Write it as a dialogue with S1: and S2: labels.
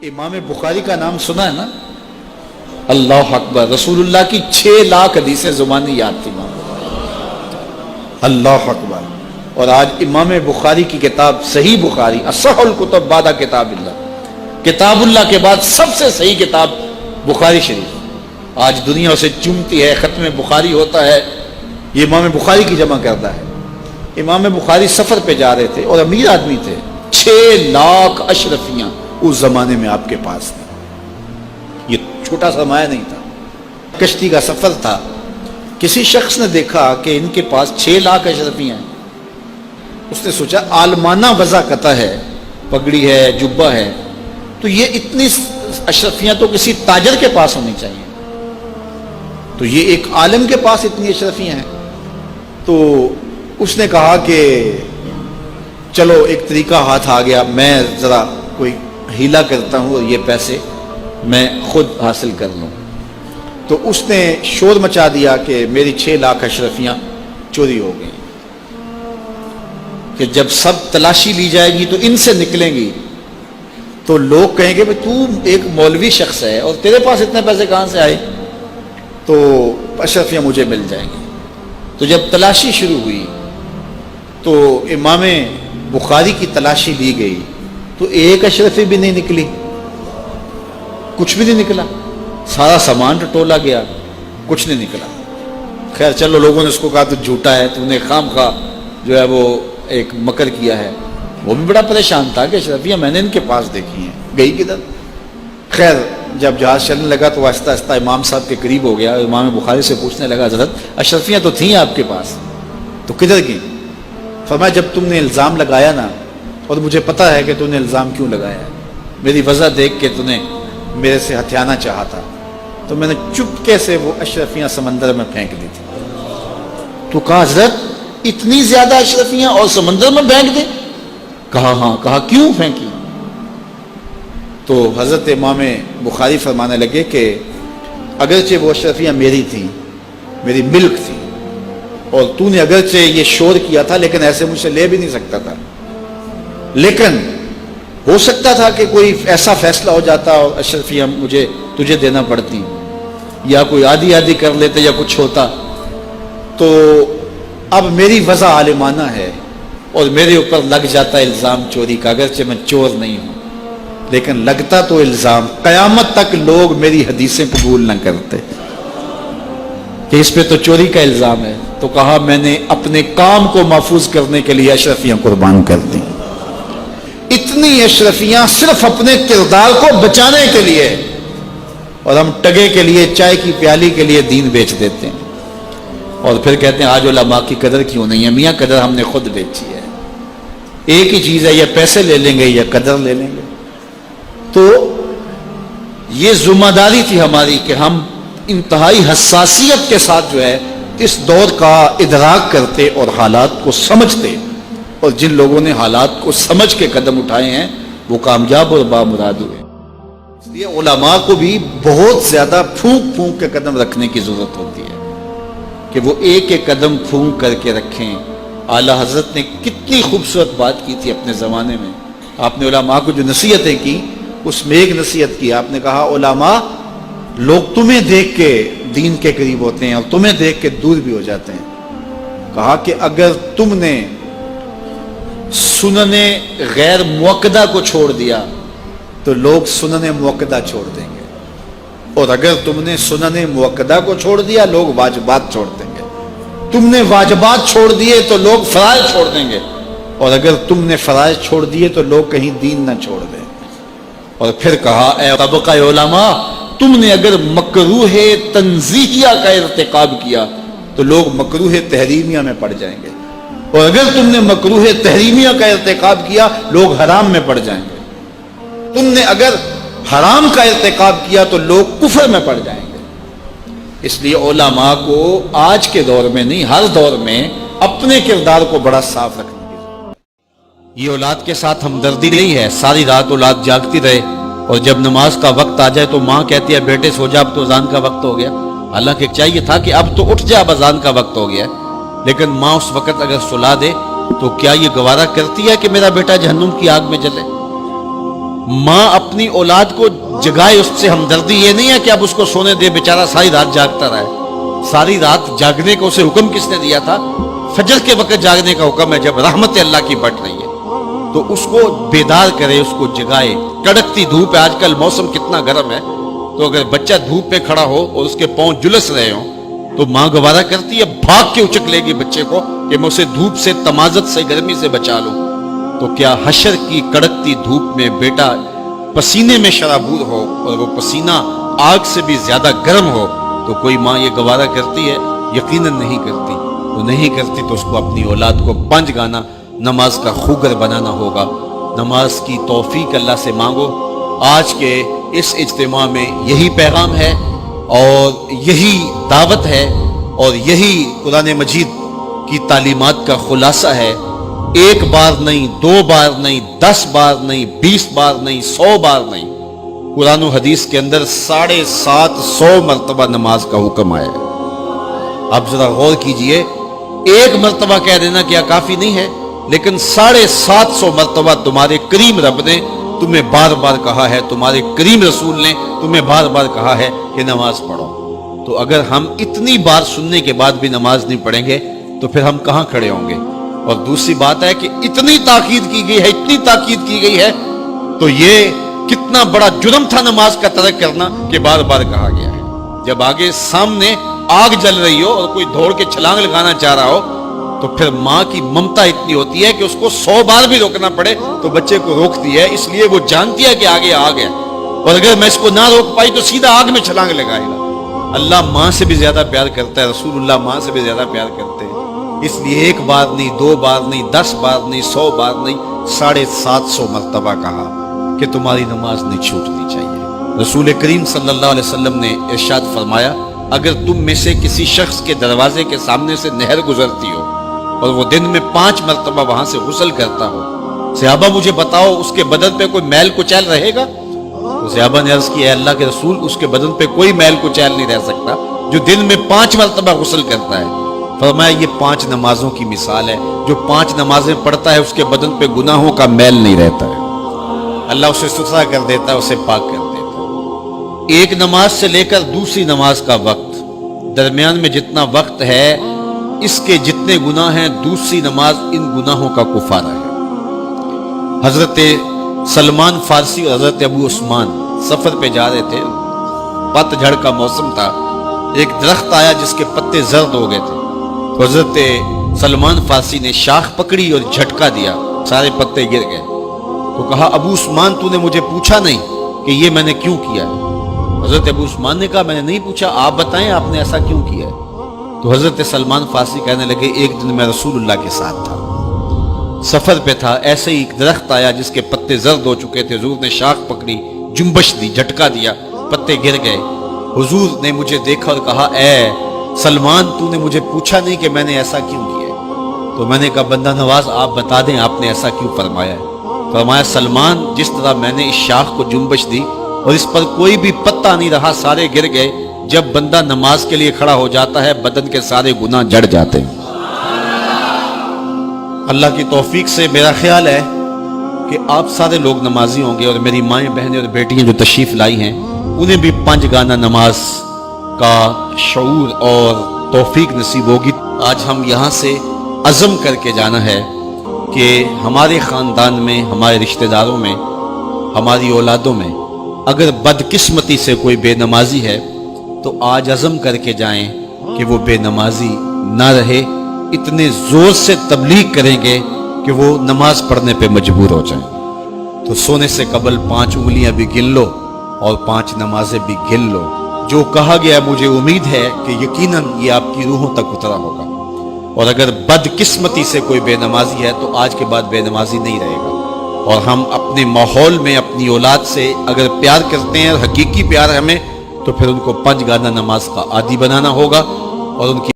S1: امام بخاری کا نام سنا ہے نا؟ اللہ اکبر، رسول اللہ کی 6 لاکھ حدیثیں زبانی یاد تھی امام بخاری، اللہ اکبر۔ اور آج امام بخاری کی کتاب صحیح بخاری، اصح الکتب بعد کتاب اللہ، کتاب اللہ کے بعد سب سے صحیح کتاب بخاری شریف آج دنیا اسے چومتی ہے۔ ختم بخاری ہوتا ہے، یہ امام بخاری کی جمع کرتا ہے۔ امام بخاری سفر پہ جا رہے تھے اور امیر آدمی تھے، 6 لاکھ اشرفیاں اس زمانے میں آپ کے پاس تھی، یہ چھوٹا سرمایہ نہیں تھا، کشتی کا سفر تھا۔ کسی شخص نے دیکھا کہ ان کے پاس 6 لاکھ اشرفیاں ہیں، اس نے سوچا عالمانہ وضاقتہ ہے، پگڑی ہے، جبہ ہے، تو یہ اتنی اشرفیاں تو کسی تاجر کے پاس ہونی چاہیے، تو یہ ایک عالم کے پاس اتنی اشرفیاں ہیں۔ تو اس نے کہا کہ چلو ایک طریقہ ہاتھ آ گیا، میں ذرا کوئی ہیلا کرتا ہوں اور یہ پیسے میں خود حاصل کر لوں۔ تو اس نے شور مچا دیا کہ میری 6 لاکھ اشرفیاں چوری ہو گئیں، کہ جب سب تلاشی لی جائے گی تو ان سے نکلیں گی تو لوگ کہیں گے تو ایک مولوی شخص ہے اور تیرے پاس اتنے پیسے کہاں سے آئے، تو اشرفیاں مجھے مل جائیں گی۔ تو جب تلاشی شروع ہوئی تو امام بخاری کی تلاشی لی گئی تو ایک اشرفی بھی نہیں نکلی، کچھ بھی نہیں نکلا، سارا سامان ٹٹولا گیا، کچھ نہیں نکلا۔ خیر چلو، لوگوں نے اس کو کہا تو جھوٹا ہے، تو نے خام خواہ جو ہے وہ ایک مکر کیا ہے۔ وہ بھی بڑا پریشان تھا کہ اشرفیاں میں نے ان کے پاس دیکھی ہیں، گئی کدھر؟ خیر جب جہاز چلنے لگا تو آہستہ آہستہ امام صاحب کے قریب ہو گیا، امام بخاری سے پوچھنے لگا حضرت اشرفیاں تو تھیں آپ کے پاس، تو کدھر گئیں؟ فرمایا جب تم نے الزام لگایا نا، اور مجھے پتا ہے کہ تم نے الزام کیوں لگایا ہے، میری وجہ دیکھ کے تم نے میرے سے ہتھیانا چاہا تھا، تو میں نے چپکے سے وہ اشرفیاں سمندر میں پھینک دی تھی۔ تو کہا حضرت اتنی زیادہ اشرفیاں اور سمندر میں پھینک دیں؟ کہا ہاں۔ کہا کیوں پھینکی؟ تو حضرت امام بخاری فرمانے لگے کہ اگرچہ وہ اشرفیاں میری تھیں، میری ملک تھی، اور تو نے اگرچہ یہ شور کیا تھا لیکن ایسے مجھ سے لے بھی نہیں سکتا تھا، لیکن ہو سکتا تھا کہ کوئی ایسا فیصلہ ہو جاتا اور اشرفیاں مجھے تجھے دینا پڑتی، یا کوئی آدھی آدھی کر لیتے یا کچھ ہوتا، تو اب میری وضع عالمانہ ہے اور میرے اوپر لگ جاتا الزام چوری کا، اگرچہ میں چور نہیں ہوں لیکن لگتا تو الزام، قیامت تک لوگ میری حدیثیں قبول نہ کرتے کہ اس پہ تو چوری کا الزام ہے۔ تو کہا میں نے اپنے کام کو محفوظ کرنے کے لیے اشرفیاں قربان کر دی، اتنی اشرفیاں صرف اپنے کردار کو بچانے کے لیے، اور ہم ٹگے کے لیے، چائے کی پیالی کے لیے دین بیچ دیتے ہیں، اور پھر کہتے ہیں آج علماء کی قدر کیوں نہیں ہے؟ میاں قدر ہم نے خود بیچی ہے، ایک ہی چیز ہے، یا پیسے لے لیں گے یا قدر لے لیں گے۔ تو یہ ذمہ داری تھی ہماری کہ ہم انتہائی حساسیت کے ساتھ جو ہے اس دور کا ادراک کرتے اور حالات کو سمجھتے، اور جن لوگوں نے حالات کو سمجھ کے قدم اٹھائے ہیں وہ کامیاب اور بامراد ہوئے۔ اس لیے علماء کو بھی بہت زیادہ پھونک پھونک کے قدم رکھنے کی ضرورت ہوتی ہے کہ وہ ایک ایک قدم پھونک کر کے رکھیں۔ اعلیٰ حضرت نے کتنی خوبصورت بات کی تھی اپنے زمانے میں، آپ نے علماء کو جو نصیحتیں کی اس میں ایک نصیحت کی، آپ نے کہا علماء لوگ تمہیں دیکھ کے دین کے قریب ہوتے ہیں اور تمہیں دیکھ کے دور بھی ہو جاتے ہیں۔ کہا کہ اگر تم نے سنن غیر موقدہ کو چھوڑ دیا تو لوگ سنن موقدہ چھوڑ دیں گے، اور اگر تم نے سنن موقدہ کو چھوڑ دیا لوگ واجبات چھوڑ دیں گے، تم نے واجبات چھوڑ دیے تو لوگ فرائض چھوڑ دیں گے، اور اگر تم نے فرائض چھوڑ دیے تو لوگ کہیں دین نہ چھوڑ دیں۔ اور پھر کہا اے طبقہ علماء، تم نے اگر مکروہ تنزیہیہ کا ارتکاب کیا تو لوگ مکروہ تحریمیہ میں پڑ جائیں گے، اور اگر تم نے مکروہ تحریمیہ کا ارتکاب کیا لوگ حرام میں پڑ جائیں گے، تم نے اگر حرام کا ارتکاب کیا تو لوگ کفر میں پڑ جائیں گے۔ اس لیے علماء کو آج کے دور میں نہیں، ہر دور میں اپنے کردار کو بڑا صاف رکھنا کی ضرورت ہے۔ یہ اولاد کے ساتھ ہمدردی نہیں ہے، ساری رات اولاد جاگتی رہے اور جب نماز کا وقت آ جائے تو ماں کہتی ہے بیٹے سو جا، اب تو اذان کا وقت ہو گیا، حالانکہ چاہیے تھا کہ اب تو اٹھ جا، اب اذان کا وقت ہو گیا، لیکن ماں اس وقت اگر سلا دے تو کیا یہ گوارا کرتی ہے کہ میرا بیٹا جہنم کی آگ میں جلے؟
S2: ماں اپنی اولاد کو جگائے، اس سے ہمدردی یہ نہیں ہے کہ اب اس کو سونے دے، بیچارہ ساری رات جاگتا رہے۔ ساری رات جاگنے کا اسے حکم کس نے دیا تھا؟ فجر کے وقت جاگنے کا حکم ہے جب رحمت اللہ کی بٹ رہی ہے، تو اس کو بیدار کرے، اس کو جگائے۔ کڑکتی دھوپ ہے، آج کل موسم کتنا گرم ہے، تو اگر بچہ دھوپ میں کھڑا ہو اور اس کے پاؤں جلس رہے ہوں تو ماں گوارہ کرتی ہے، بھاگ کے اچک لے گی بچے کو کہ میں اسے دھوپ سے، تمازت سے، گرمی سے بچا لوں۔ تو کیا حشر کی کڑکتی دھوپ میں بیٹا پسینے میں شرابور ہو اور وہ پسینہ آگ سے بھی زیادہ گرم ہو تو کوئی ماں یہ گوارہ کرتی ہے؟ یقیناً نہیں کرتی۔ وہ نہیں کرتی تو اس کو اپنی اولاد کو 5 گانا نماز کا خوگر بنانا ہوگا۔ نماز کی توفیق اللہ سے مانگو۔ آج کے اس اجتماع میں یہی پیغام ہے اور یہی دعوت ہے اور یہی قرآن مجید کی تعلیمات کا خلاصہ ہے۔ 1 بار نہیں، 2 بار نہیں، 10 بار نہیں، 20 بار نہیں، 100 بار نہیں، قرآن و حدیث کے اندر 750 مرتبہ نماز کا حکم آیا ہے۔ آپ ذرا غور کیجئے، 1 مرتبہ کہہ دینا کیا کافی نہیں ہے؟ لیکن 750 مرتبہ تمہارے کریم رب نے تمہیں بار بار کہا ہے، تمہارے کریم رسول نے تمہیں بار بار کہا ہے کہ نماز پڑھو۔ تو اگر ہم اتنی بار سننے کے بعد بھی نماز نہیں پڑھیں گے تو پھر ہم کہاں کھڑے ہوں گے؟ اور دوسری بات ہے کہ اتنی تاکید کی گئی ہے، اتنی تاکید کی گئی ہے، تو یہ کتنا بڑا جرم تھا نماز کا ترک کرنا کہ بار بار کہا گیا ہے۔ جب آگے سامنے آگ جل رہی ہو اور کوئی دوڑ کے چھلانگ لگانا چاہ رہا ہو تو پھر ماں کی ممتا اتنی ہوتی ہے کہ اس کو 100 بار بھی روکنا پڑے تو بچے کو روکتی ہے، اس لیے وہ جانتی ہے کہ آگے آگ ہے، اور اگر میں اس کو نہ روک پائی تو سیدھا آگ میں چھلانگ لگائے گا۔ اللہ ماں سے بھی زیادہ پیار کرتا ہے، رسول اللہ ماں سے بھی زیادہ پیار کرتے ہیں، اس لیے 1 بار نہیں، 2 بار نہیں، 10 بار نہیں، 100 بار نہیں، 750 مرتبہ کہا کہ تمہاری نماز نہیں چھوٹنی چاہیے۔ رسول کریم صلی اللہ علیہ وسلم نے ارشاد فرمایا، اگر تم میں سے کسی شخص کے دروازے کے سامنے سے نہر گزرتی ہو اور وہ دن میں 5 مرتبہ وہاں سے غسل کرتا ہو، صحابہ مجھے بتاؤ اس کے بدن پہ کوئی میل کچیل رہے گا؟ تو صحابہ نے عرض کی، اے اللہ کے رسول، اس کے بدن پہ کوئی میل کچیل نہیں رہ سکتا جو دن میں 5 مرتبہ غسل کرتا ہے۔ فرمایا یہ 5 نمازوں کی مثال ہے، جو 5 نمازیں پڑھتا ہے اس کے بدن پہ گناہوں کا میل نہیں رہتا ہے، اللہ اسے ستھرا کر دیتا ہے، اسے پاک کر دیتا ہے۔ ایک نماز سے لے کر دوسری نماز کا وقت، درمیان میں جتنا وقت ہے اس کے جتنے گناہ ہیں، دوسری نماز ان گناہوں کا کفارہ ہے۔ حضرت سلمان فارسی اور حضرت ابو عثمان سفر پہ جا رہے تھے، پت جھڑ کا موسم تھا، ایک درخت آیا جس کے پتے زرد ہو گئے تھے، تو حضرت سلمان فارسی نے شاخ پکڑی اور جھٹکا دیا، سارے پتے گر گئے۔ تو کہا، ابو عثمان تو نے مجھے پوچھا نہیں کہ یہ میں نے کیوں کیا ہے؟ حضرت ابو عثمان نے کہا، میں نے نہیں پوچھا، آپ بتائیں آپ نے ایسا کیوں کیا ہے؟ تو حضرت سلمان فارسی کہنے لگے، ایک دن میں رسول اللہ کے ساتھ تھا، سفر پہ تھا، ایسے ہی ایک درخت آیا جس کے پتے زرد ہو چکے تھے، حضور نے شاخ پکڑی، جنبش دی، جھٹکا دیا، پتے گر گئے۔ حضور نے مجھے دیکھا اور کہا، اے سلمان تو نے مجھے پوچھا نہیں کہ میں نے ایسا کیوں کیا ہے؟ تو میں نے کہا، بندہ نواز آپ بتا دیں آپ نے ایسا کیوں فرمایا ہے؟ فرمایا، سلمان جس طرح میں نے اس شاخ کو جنبش دی اور اس پر کوئی بھی پتا نہیں رہا، سارے گر گئے، جب بندہ نماز کے لیے کھڑا ہو جاتا ہے بدن کے سارے گناہ جڑ جاتے ہیں۔ اللہ کی توفیق سے میرا خیال ہے کہ آپ سارے لوگ نمازی ہوں گے، اور میری مائیں بہنیں اور بیٹیاں جو تشریف لائی ہیں انہیں بھی 5 گانا نماز کا شعور اور توفیق نصیب ہوگی۔ آج ہم یہاں سے عزم کر کے جانا ہے کہ ہمارے خاندان میں، ہمارے رشتہ داروں میں، ہماری اولادوں میں اگر بدقسمتی سے کوئی بے نمازی ہے تو آج عزم کر کے جائیں کہ وہ بے نمازی نہ رہے، اتنے زور سے تبلیغ کریں گے کہ وہ نماز پڑھنے پہ مجبور ہو جائیں۔ تو سونے سے قبل 5 انگلیاں بھی گن لو اور 5 نمازیں بھی گن لو۔ جو کہا گیا مجھے امید ہے کہ یقیناً یہ آپ کی روحوں تک اترا ہوگا، اور اگر بدقسمتی سے کوئی بے نمازی ہے تو آج کے بعد بے نمازی نہیں رہے گا۔ اور ہم اپنے ماحول میں اپنی اولاد سے اگر پیار کرتے ہیں، حقیقی پیار ہمیں، تو پھر ان کو 5 گانا نماز کا عادی بنانا ہوگا اور ان کی